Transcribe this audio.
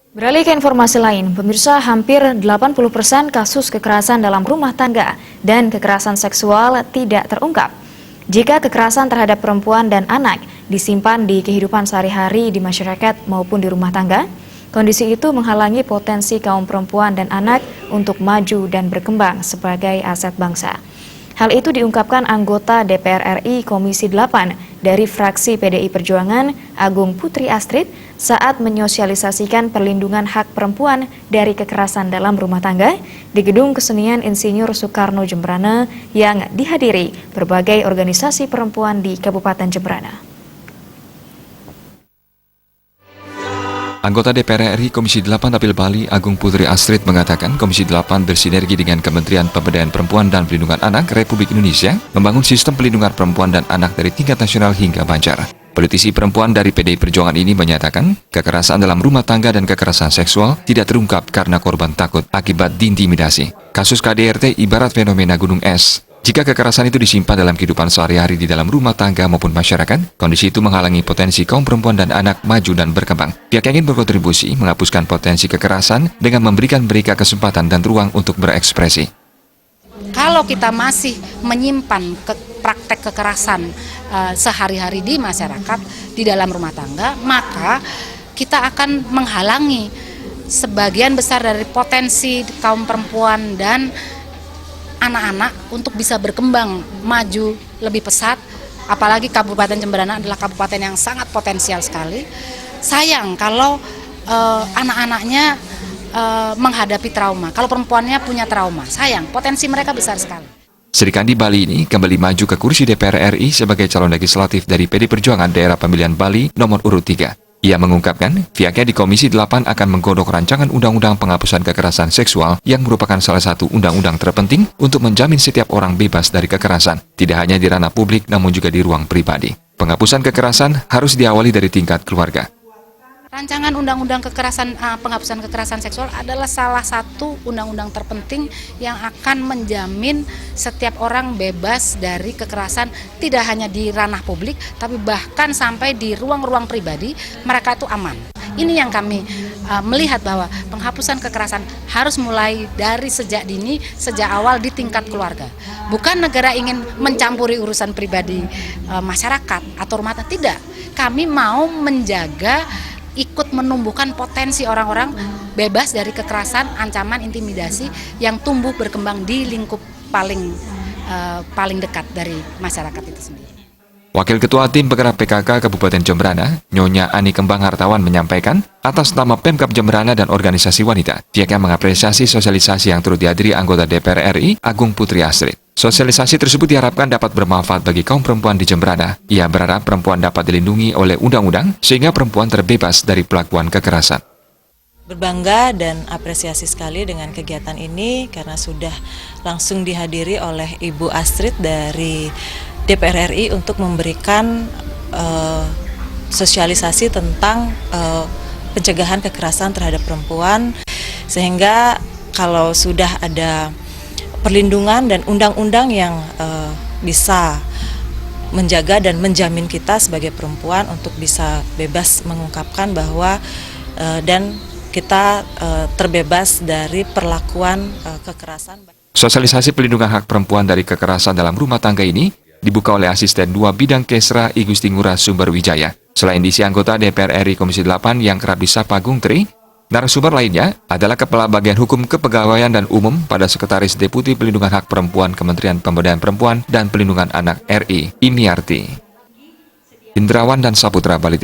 Beralih ke informasi lain, pemirsa, hampir 80% kasus kekerasan dalam rumah tangga dan kekerasan seksual tidak terungkap. Jika kekerasan terhadap perempuan dan anak disimpan di kehidupan sehari-hari di masyarakat maupun di rumah tangga, kondisi itu menghalangi potensi kaum perempuan dan anak untuk maju dan berkembang sebagai aset bangsa. Hal itu diungkapkan anggota DPR RI Komisi 8 dari fraksi PDI Perjuangan, Agung Putri Astrid, saat menyosialisasikan perlindungan hak perempuan dari kekerasan dalam rumah tangga di Gedung Kesenian Insinyur Soekarno Jemberana yang dihadiri berbagai organisasi perempuan di Kabupaten Jemberana. Anggota DPR RI Komisi 8 Dapil Bali, Agung Putri Astrid, mengatakan Komisi 8 bersinergi dengan Kementerian Pemberdayaan Perempuan dan Perlindungan Anak Republik Indonesia membangun sistem pelindungan perempuan dan anak dari tingkat nasional hingga Banjar. Politisi perempuan dari PDI Perjuangan ini menyatakan kekerasan dalam rumah tangga dan kekerasan seksual tidak terungkap karena korban takut akibat diintimidasi. Kasus KDRT ibarat fenomena gunung es. Jika kekerasan itu disimpan dalam kehidupan sehari-hari di dalam rumah tangga maupun masyarakat, kondisi itu menghalangi potensi kaum perempuan dan anak maju dan berkembang. Pihak ingin berkontribusi menghapuskan potensi kekerasan dengan memberikan mereka kesempatan dan ruang untuk berekspresi. Kalau kita masih menyimpan praktek kekerasan sehari-hari di masyarakat, di dalam rumah tangga, maka kita akan menghalangi sebagian besar dari potensi kaum perempuan dan anak-anak untuk bisa berkembang, maju lebih pesat. Apalagi Kabupaten Jemberana adalah kabupaten yang sangat potensial sekali. Sayang kalau anak-anaknya menghadapi trauma, kalau perempuannya punya trauma, sayang, potensi mereka besar sekali. Sri Kandi Bali ini kembali maju ke kursi DPR RI sebagai calon legislatif dari PDI Perjuangan daerah pemilihan Bali nomor urut 3. Ia mengungkapkan pihaknya di Komisi 8 akan menggodok rancangan undang-undang penghapusan kekerasan seksual yang merupakan salah satu undang-undang terpenting untuk menjamin setiap orang bebas dari kekerasan, tidak hanya di ranah publik namun juga di ruang pribadi. Penghapusan kekerasan harus diawali dari tingkat keluarga. Rancangan undang-undang penghapusan kekerasan seksual adalah salah satu undang-undang terpenting yang akan menjamin setiap orang bebas dari kekerasan, tidak hanya di ranah publik, tapi bahkan sampai di ruang-ruang pribadi mereka itu aman. Ini yang kami melihat bahwa penghapusan kekerasan harus mulai dari sejak dini, sejak awal di tingkat keluarga. Bukan negara ingin mencampuri urusan pribadi masyarakat atau rumah tangga, tidak. Kami mau menjaga, ikut menumbuhkan potensi orang-orang bebas dari kekerasan, ancaman, intimidasi yang tumbuh berkembang di lingkup paling dekat dari masyarakat itu sendiri. Wakil Ketua Tim Penggerak PKK Kabupaten Jemberana, Nyonya Ani Kembang Hartawan, menyampaikan atas nama Pemkab Jemberana dan organisasi wanita, pihaknya mengapresiasi sosialisasi yang turut dihadiri anggota DPR RI Agung Putri Astrid. Sosialisasi tersebut diharapkan dapat bermanfaat bagi kaum perempuan di Jemberana. Ia berharap perempuan dapat dilindungi oleh undang-undang sehingga perempuan terbebas dari pelakuan kekerasan. Berbangga dan apresiasi sekali dengan kegiatan ini karena sudah langsung dihadiri oleh Ibu Astrid dari DPR RI untuk memberikan sosialisasi tentang pencegahan kekerasan terhadap perempuan, sehingga kalau sudah ada perlindungan dan undang-undang yang bisa menjaga dan menjamin kita sebagai perempuan untuk bisa bebas mengungkapkan bahwa dan kita terbebas dari perlakuan kekerasan. Sosialisasi pelindungan hak perempuan dari kekerasan dalam rumah tangga ini dibuka oleh Asisten 2 Bidang Kesra I Gusti Ngurah Sumberwijaya. Selain diisi anggota DPR RI Komisi 8 yang kerap disapa Gung Tri, narasumber lainnya adalah Kepala Bagian Hukum Kepegawaian dan Umum pada Sekretaris Deputi Pelindungan Hak Perempuan Kementerian Pemberdayaan Perempuan dan Pelindungan Anak RI, Imiarti. Indrawan dan Saputra Bali.